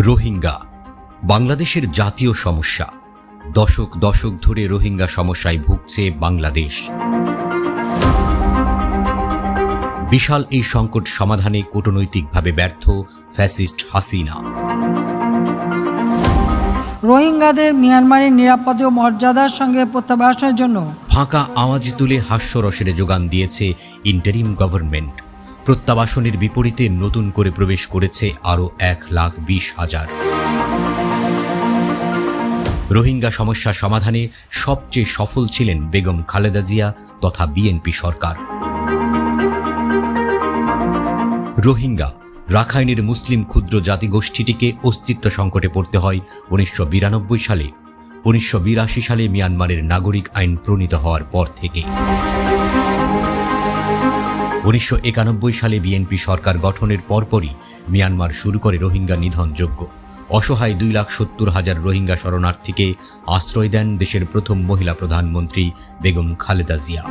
রোহিঙ্গা বাংলাদেশের জাতীয় সমস্যা। দশক দশক ধরে রোহিঙ্গা সমস্যায় ভুগছে বাংলাদেশ। বিশাল এই সংকট সমাধানে কূটনৈতিকভাবে ব্যর্থ ফ্যাসিস্ট হাসিনা। রোহিঙ্গাদের মিয়ানমারের নিরাপদ ও মর্যাদার সঙ্গে প্রত্যাবাসনের জন্য ফাঁকা আওয়াজ তুলে হাস্যরসের যোগান দিয়েছে ইন্টারিম গভর্নমেন্ট। প্রত্যাবাসনের বিপরীতে নতুন করে প্রবেশ করেছে আরও 1,20,000। রোহিঙ্গা সমস্যা সমাধানে সবচেয়ে সফল ছিলেন বেগম খালেদা জিয়া তথা বিএনপি সরকার। রোহিঙ্গা রাখাইনের মুসলিম ক্ষুদ্র জাতিগোষ্ঠীটিকে অস্তিত্ব সংকটে পড়তে হয় 1992 সালে। 1982 সালে মিয়ানমারের নাগরিক আইন প্রণীত হওয়ার পর থেকে 1991 সালে বিএনপি সরকার গঠনের পরপরই মিয়ানমার শুরু করে রোহিঙ্গা নিধনযোগ্য। অসহায় 2,70,000 রোহিঙ্গা শরণার্থীকে আশ্রয় দেন দেশের প্রথম মহিলা প্রধানমন্ত্রী বেগম খালেদা জিয়া।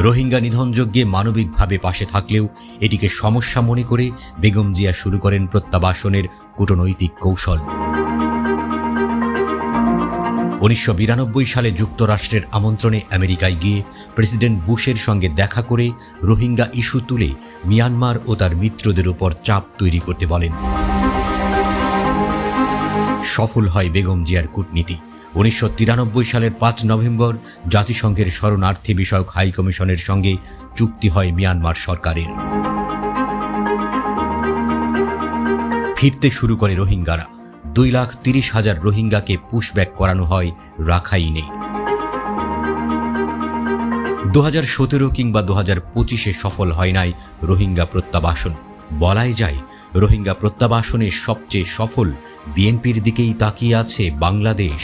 রোহিঙ্গা নিধনযজ্ঞে মানবিকভাবে পাশে থাকলেও এটিকে সমস্যা মনে করে বেগম জিয়া শুরু করেন প্রত্যাবাসনের কূটনৈতিক কৌশল। 1992 সালে যুক্তরাষ্ট্রের আমন্ত্রণে আমেরিকায় গিয়ে প্রেসিডেন্ট বুশের সঙ্গে দেখা করে রোহিঙ্গা ইস্যু তুলে মিয়ানমার ও তার মিত্রদের উপর চাপ তৈরি করতে বলেন। সফল হয় বেগম জিয়ার কূটনীতি। 1993 সালের 5 নভেম্বর জাতিসংঘের শরণার্থী বিষয়ক হাই কমিশনের সঙ্গে চুক্তি হয় মিয়ানমার সরকারের। ফিরতে শুরু করে রোহিঙ্গারা। 2,30,000 রোহিঙ্গাকে পুশব্যাক করানো হয় রাখাইনে। 2017 কিংবা 2025 সফল হয় নাই রোহিঙ্গা প্রত্যাবাসন। বলাই যায় রোহিঙ্গা প্রত্যাবাসনে সবচেয়ে সফল বিএনপির দিকেই তাকিয়ে আছে বাংলাদেশ।